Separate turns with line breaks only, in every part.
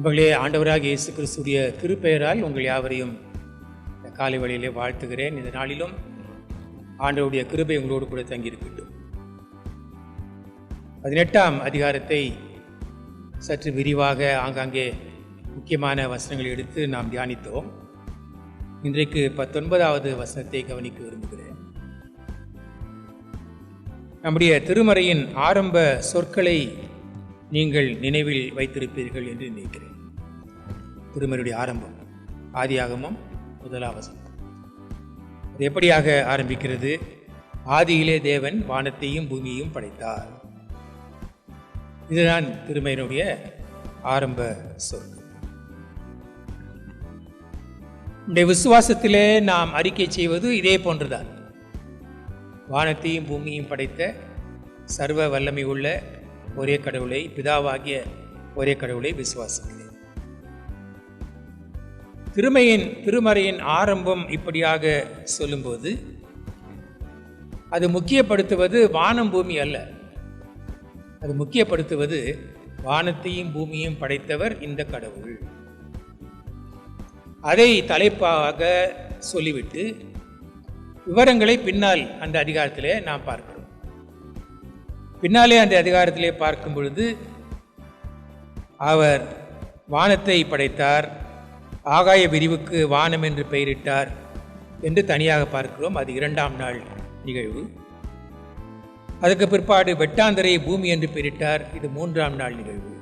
அன்பர்களே, ஆண்டவராக இயேசு கிறிஸ்துடைய திருப்பெயரால் உங்கள் யாவரையும் இந்த காலை வேளையிலே வாழ்த்துகிறேன். இந்த நாளிலும் ஆண்டவருடைய கிருபை உங்களோடு கூட தங்கியிருக்கட்டும். 18ஆம் அதிகாரத்தை சற்று விரிவாக ஆங்காங்கே முக்கியமான வசனங்களை எடுத்து நாம் தியானித்தோம். இன்றைக்கு 19வது வசனத்தை கவனிக்க விரும்புகிறேன். நம்முடைய திருமறையின் ஆரம்ப சொற்களை நீங்கள் நினைவில் வைத்திருப்பீர்கள் என்று நினைக்கிறேன். திருமறையுடைய ஆரம்பம் ஆதியாகமம் 1ஆம் வசனம். அது எப்படியாக ஆரம்பிக்கிறது? ஆதியிலே தேவன் வானத்தையும் பூமியையும் படைத்தார். இதுதான் திருமறையினுடைய ஆரம்ப சொற்கள். இந்த விசுவாசத்திலே நாம் அறிக்கை செய்வது இதே போன்றுதான். வானத்தையும் பூமியையும் படைத்த சர்வ வல்லமை உள்ள ஒரே கடவுளை, பிதாவாகிய ஒரே கடவுளை விசுவாசிக்கிறேன். திருமறையின் ஆரம்பம் இப்படியாக சொல்லும்போது அது முக்கியப்படுத்துவது வானம் பூமி அல்ல. அது முக்கியப்படுத்துவது வானத்தையும் பூமியையும் படைத்தவர் இந்த கடவுள். அதை தலைப்பாக சொல்லிவிட்டு விவரங்களை பின்னால் அந்த அதிகாரத்திலே நாம் பார்க்கிறோம். பின்னாலே அந்த அதிகாரத்திலே பார்க்கும் பொழுது அவர் வானத்தை படைத்தார், ஆகாய விரிவுக்கு வானம் என்று பெயரிட்டார் என்று தனியாக பார்க்கிறோம். அது 2ஆம் நாள் நிகழ்வு. அதுக்கு பிற்பாடு வெட்டாந்தரை பூமி என்று பெயரிட்டார். இது 3ஆம் நாள் நிகழ்வு.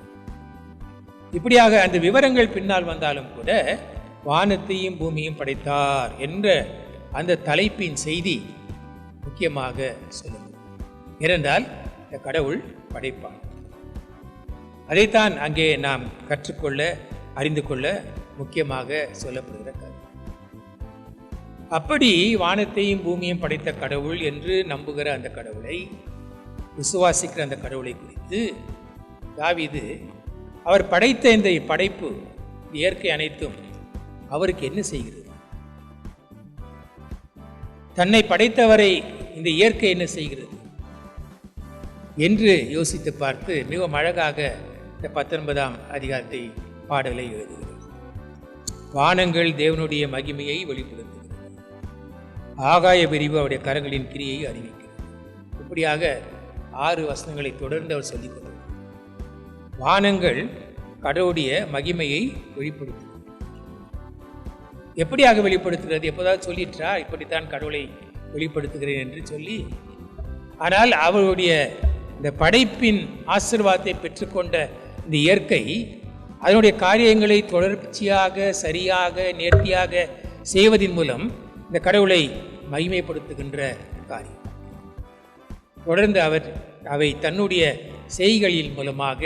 இப்படியாக அந்த விவரங்கள் பின்னால் வந்தாலும் கூட வானத்தையும் பூமியும் படைத்தார் என்ற அந்த தலைப்பின் செய்தி முக்கியமாக சொல்லுங்கள். ஏனென்றால் இந்த கடவுள் படைப்பார். அதைத்தான் அங்கே நாம் கற்றுக்கொள்ள, அறிந்து கொள்ள முக்கியமாக சொல்லப்படுகிற கருத்து. அப்படி வானத்தையும் பூமியும் படைத்த கடவுள் என்று நம்புகிற அந்த கடவுளை, விசுவாசிக்கிற அந்த கடவுளை குறித்து தாவீது அவர் படைத்த இந்த படைப்பு, இயற்கை அனைத்தும் அவருக்கு என்ன செய்கிறது? தன்னை படைத்தவரை இந்த இயற்கை என்ன செய்கிறது என்று யோசித்து பார்த்து மிகவும் அழகாக இந்த 19ஆம் அதிகாரத்தை பாடலை எழுதுகிறது. வானங்கள் தேவனுடைய மகிமையை வெளிப்படுத்துகிறது, ஆகாய விரிவு அவருடைய கரங்களின் கிரியை அறிவிக்கிறது. இப்படியாக 6 வசனங்களை தொடர்ந்து அவர் சொல்லிக் கொண்டார். வானங்கள் கடவுளுடைய மகிமையை வெளிப்படுத்துகிறது. எப்படியாக வெளிப்படுத்துகிறது? எப்போதாவது சொல்லிட்டா இப்படித்தான் கடவுளை வெளிப்படுத்துகிறேன் என்று சொல்லி, ஆனால் அவருடைய இந்த படைப்பின் ஆசீர்வாதத்தை பெற்றுக்கொண்ட இந்த இயற்கை அதனுடைய காரியங்களை தொடர்ச்சியாக, சரியாக, நேர்த்தியாக செய்வதன் மூலம் இந்த கடவுளை மகிமைப்படுத்துகின்ற காரியம். தொடர்ந்து அவை தன்னுடைய செய்கைகளின் மூலமாக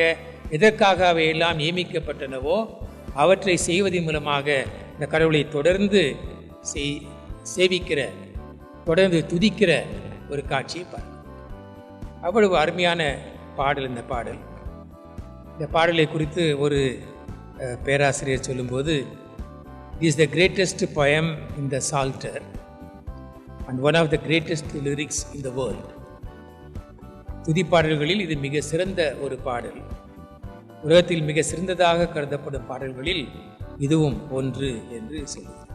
எதற்காக அவையெல்லாம் நியமிக்கப்பட்டனவோ அவற்றை செய்வதன் மூலமாக இந்த கடவுளை தொடர்ந்து சேவிக்கிற, தொடர்ந்து துதிக்கிற ஒரு காட்சியை பார்க்க. அவ்வளவு அருமையான பாடல் இந்த பாடல். இந்த பாடலை குறித்து ஒரு பேராசிரியர் சொல்லும்போது, "This is the greatest poem in the Psalter and one of the greatest lyrics in the world." துதிப்பாடல்களில் இது மிக சிறந்த ஒரு பாடல். உலகத்தில் மிக சிறந்ததாக கருதப்படும் பாடல்களில் இதுவும் ஒன்று என்று சொல்லுவார்.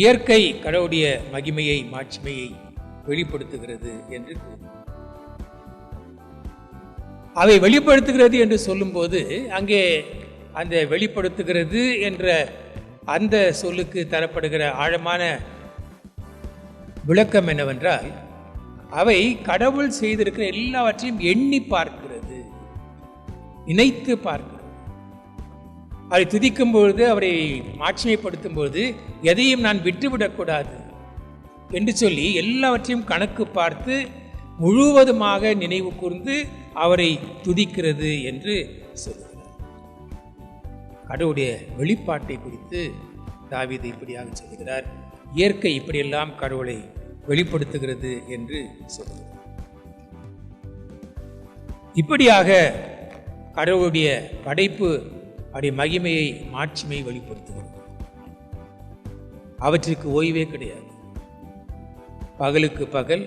இயற்கை கடவுளுடைய மகிமையை, மாட்சிமையை வெளிப்படுத்துகிறது என்று கூறுகிறார். அவை வெளிப்படுத்துகிறது என்று சொல்லும்போது அங்கே அந்த வெளிப்படுத்துகிறது என்ற அந்த சொல்லுக்கு தரப்படுகிற ஆழமான விளக்கம் என்னவென்றால், அவை கடவுள் செய்திருக்கிற எல்லாவற்றையும் எண்ணி பார்க்கிறது, நினைத்து பார்க்கிறது. அவரை துதிக்கும் பொழுது, அவரை மாட்சிமைப்படுத்தும் பொழுது எதையும் நான் விட்டுவிடக்கூடாது என்று சொல்லி எல்லாவற்றையும் கணக்கு பார்த்து முழுவதுமாக நினைவு கூர்ந்து அவரை துதிக்கிறது என்று சொல்கிறார். கடவுளுடைய வெளிப்பாட்டை குறித்து தாவீது இப்படியாக சொல்கிறார். இயற்கை இப்படியெல்லாம் கடவுளை வெளிப்படுத்துகிறது என்று சொல்கிறார். இப்படியாக கடவுளுடைய படைப்பு அவருடைய மகிமையை, மாட்சிமையை வெளிப்படுத்துகிறது. அவற்றிற்கு ஓய்வே கிடையாது. பகலுக்கு பகல்,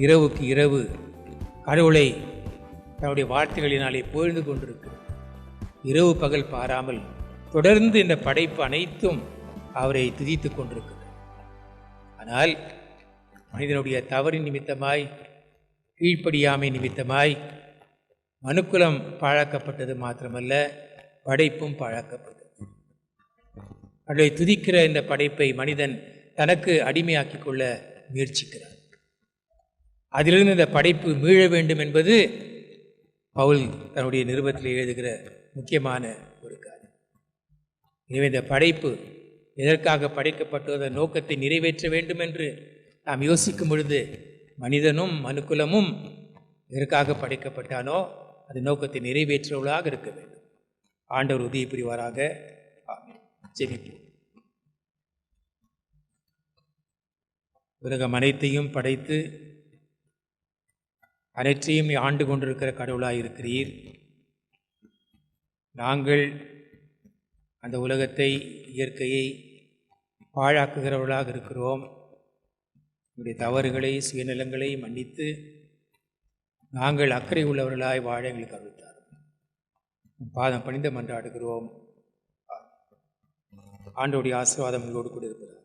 இரவுக்கு இரவு கடவுளை தன்னுடைய வார்த்தைகளினாலே புகழ்ந்து கொண்டிருக்கிறது. இரவு பகல் பாராமல் தொடர்ந்து இந்த படைப்பு அனைத்தும் அவரை துதித்து கொண்டிருக்கிறது. ஆனால் மனிதனுடைய தவறின் நிமித்தமாய், கீழ்ப்படியாமை நிமித்தமாய் மனுக்குலம் பாழாக்கப்பட்டது மாத்திரமல்ல, படைப்பும் பாழாக்கப்பட்டது. அவரை துதிக்கிற இந்த படைப்பை மனிதன் தனக்கு அடிமையாக்கி கொள்ள முயற்சிக்கிறார். அதிலிருந்து இந்த படைப்பு மீள வேண்டும் என்பது பவுல் தன்னுடைய நிருபத்தில் எழுதுகிற முக்கியமான ஒரு காரியம். எனவே இந்த படைப்பு எதற்காக படைக்கப்பட்டதோ நோக்கத்தை நிறைவேற்ற வேண்டும் என்று நாம் யோசிக்கும் பொழுது, மனிதனும் மனுக்குலமும் எதற்காக படைக்கப்பட்டானோ அது நோக்கத்தை நிறைவேற்றுவதாக இருக்க வேண்டும். ஆண்டவர் உதவி புரிவாராக. ஆமென். ஜெபிப்போம். உலகம் அனைத்தையும் படைத்து அனைத்தையும் ஆண்டு கொண்டிருக்கிற கடவுளாய் இருக்கிறீர். நாங்கள் அந்த உலகத்தை, இயற்கையை பாழாக்குகிறவர்களாக இருக்கிறோம். நம்முடைய தவறுகளை, சுயநலங்களை மன்னித்து நாங்கள் அக்கறை உள்ளவர்களாய் வாழ எங்களுக்கு அருள்தார். பாதம் பணிந்து மன்றாடுகிறோம். ஆண்டவருடைய ஆசீர்வாதம் உங்களோடு கூட இருக்கிறார்.